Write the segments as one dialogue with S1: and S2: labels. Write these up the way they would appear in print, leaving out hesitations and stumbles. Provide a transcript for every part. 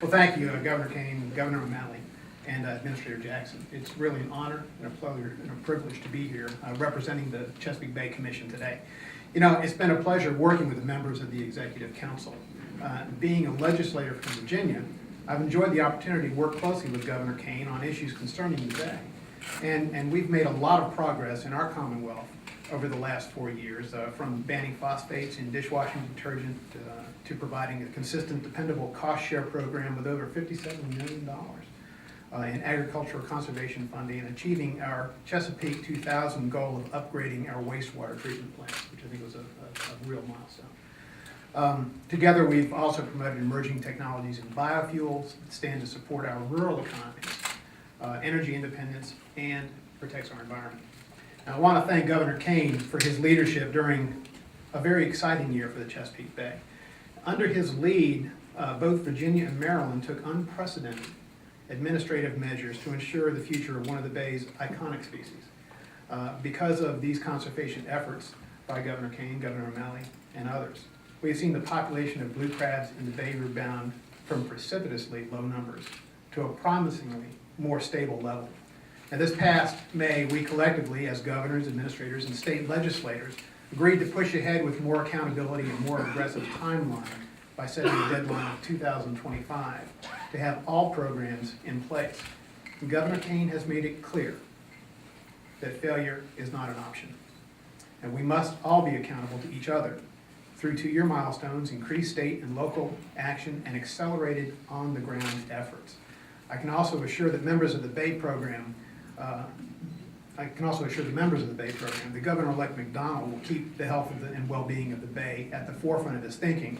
S1: Well, thank you, Governor Kane, Governor O'Malley, and Administrator Jackson. It's really an honor and a pleasure and a privilege to be here representing the Chesapeake Bay Commission today. You know, it's been a pleasure working with the members of the Executive Council. Being a legislator from Virginia, I've enjoyed the opportunity to work closely with Governor Kane on issues concerning the Bay. And we've made a lot of progress in our Commonwealth over the last 4 years, from banning phosphates in dishwashing detergent to providing a consistent, dependable cost share program with over $57 million in agricultural conservation funding, and achieving our Chesapeake 2000 goal of upgrading our wastewater treatment plants, which I think was a real milestone. Together, we've also promoted emerging technologies in biofuels that stand to support our rural economies, energy independence, and protects our environment. Now, I want to thank Governor Kane for his leadership during a very exciting year for the Chesapeake Bay. Under his lead, both Virginia and Maryland took unprecedented administrative measures to ensure the future of one of the Bay's iconic species. Because of these conservation efforts by Governor Kane, Governor O'Malley, and others, we have seen the population of blue crabs in the Bay rebound from precipitously low numbers to a promisingly more stable level. Now, this past May, we collectively, as governors, administrators, and state legislators, agreed to push ahead with more accountability and more aggressive timeline by setting a deadline of 2025 to have all programs in place. And Governor Kane has made it clear that failure is not an option. And we must all be accountable to each other through 2-year milestones, increased state and local action, and accelerated on-the-ground efforts. I can also assure that members of the Bay program that Governor-elect McDonald will keep the health and well-being of the Bay at the forefront of his thinking,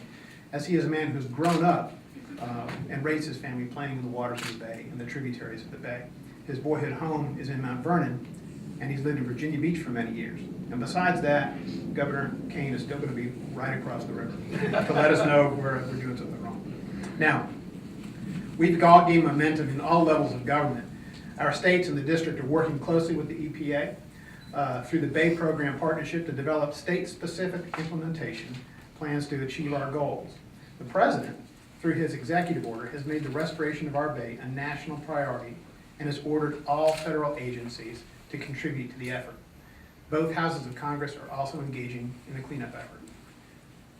S1: as he is a man who's grown up and raised his family playing in the waters of the Bay and the tributaries of the Bay. His boyhood home is in Mount Vernon, and he's lived in Virginia Beach for many years. And besides that, Governor Kane is still going to be right across the river to let us know where we're doing something wrong. Now, we've all gained momentum in all levels of government. Our states and the district are working closely with the EPA through the Bay Program Partnership to develop state-specific implementation plans to achieve our goals. The President, through his executive order, has made the restoration of our Bay a national priority and has ordered all federal agencies to contribute to the effort. Both houses of Congress are also engaging in the cleanup effort.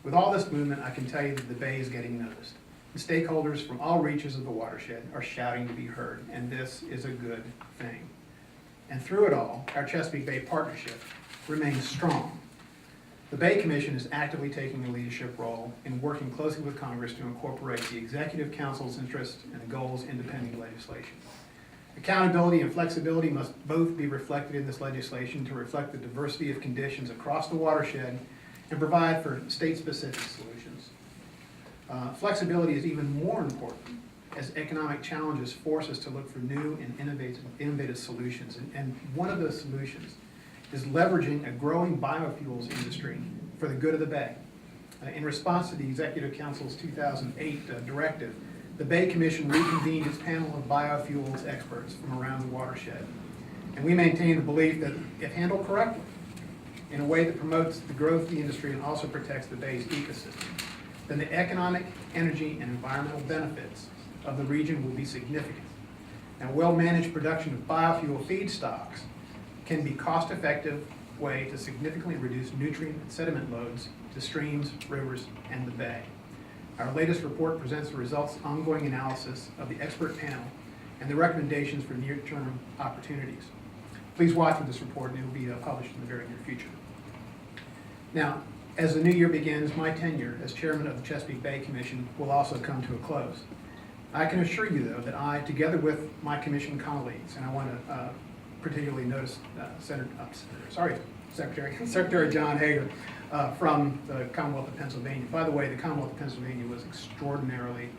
S1: With all this movement, I can tell you that the Bay is getting noticed. The stakeholders from all reaches of the watershed are shouting to be heard, and this is a good thing. And through it all, our Chesapeake Bay Partnership remains strong. The Bay Commission is actively taking a leadership role in working closely with Congress to incorporate the Executive Council's interests and goals into pending legislation. Accountability and flexibility must both be reflected in this legislation to reflect the diversity of conditions across the watershed and provide for state-specific solutions. Flexibility is even more important as economic challenges force us to look for new and innovative solutions. And one of those solutions is leveraging a growing biofuels industry for the good of the Bay. In response to the Executive Council's 2008 directive, the Bay Commission reconvened its panel of biofuels experts from around the watershed. And we maintain the belief that if handled correctly, in a way that promotes the growth of the industry and also protects the Bay's ecosystem, then the economic, energy, and environmental benefits of the region will be significant. Now, well-managed production of biofuel feedstocks can be cost-effective way to significantly reduce nutrient and sediment loads to streams, rivers, and the Bay. Our latest report presents the results of ongoing analysis of the expert panel and the recommendations for near-term opportunities. Please watch for this report, and it will be published in the very near future. Now, as the new year begins, my tenure as chairman of the Chesapeake Bay Commission will also come to a close. I can assure you, though, that I, together with my commission colleagues, and I want to particularly notice Secretary John Hager from the Commonwealth of Pennsylvania. By the way, the Commonwealth of Pennsylvania was extraordinarily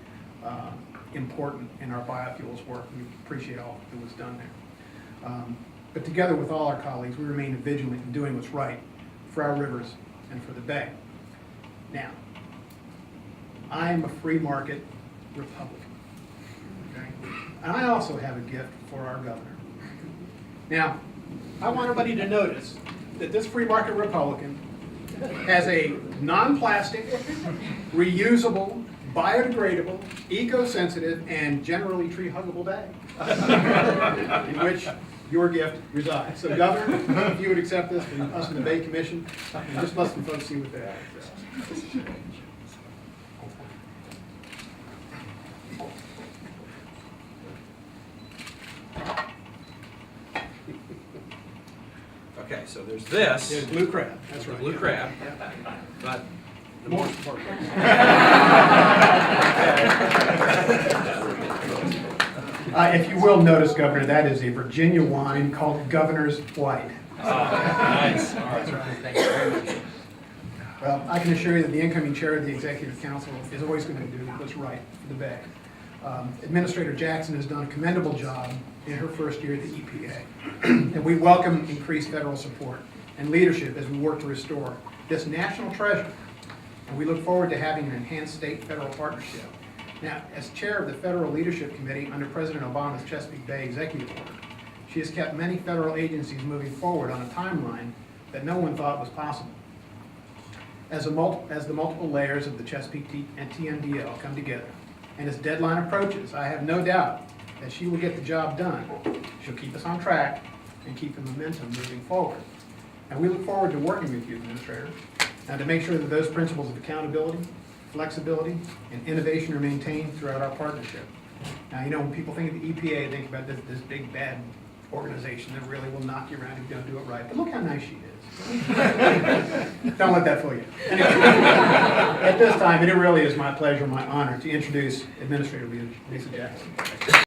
S1: important in our biofuels work. We appreciate all that was done there. But together with all our colleagues, we remain vigilant in doing what's right for our rivers and for the Bay. Now, I am a free market Republican, okay? And I also have a gift for our governor. Now, I want everybody to notice that this free market Republican has a non-plastic, reusable, biodegradable, eco-sensitive, and generally tree-huggable bag in which your gift resides. So Governor, if you would accept this from us in the Bay Commission, and just let some folks see what they are.
S2: Okay, so there's this.
S1: There's blue crab, that's
S2: The
S1: right.
S2: blue crab. But the
S1: More
S2: most
S1: important. If you will notice, Governor, that is a Virginia wine called Governor's White.
S2: nice. All
S1: That's
S2: right.
S1: right.
S2: Thank you very much.
S1: Well, I can assure you that the incoming chair of the Executive Council is always going to do what's right for the Bay. Administrator Jackson has done a commendable job in her first year at the EPA. And we welcome increased federal support and leadership as we work to restore this national treasure. And we look forward to having an enhanced state-federal partnership. Now, as chair of the Federal Leadership Committee under President Obama's Chesapeake Bay Executive Order, she has kept many federal agencies moving forward on a timeline that no one thought was possible. As the multiple layers of the Chesapeake and TMDL come together, and as deadline approaches, I have no doubt that she will get the job done. She'll keep us on track and keep the momentum moving forward. And we look forward to working with you, Administrator, to make sure that those principles of accountability, flexibility, and innovation are maintained throughout our partnership. Now, you know, when people think of the EPA, they think about this big bad organization that really will knock you around if you don't do it right. But look how nice she is. Don't let that fool you. Anyway, at this time, it really is my pleasure, my honor to introduce Administrator Lisa Jackson.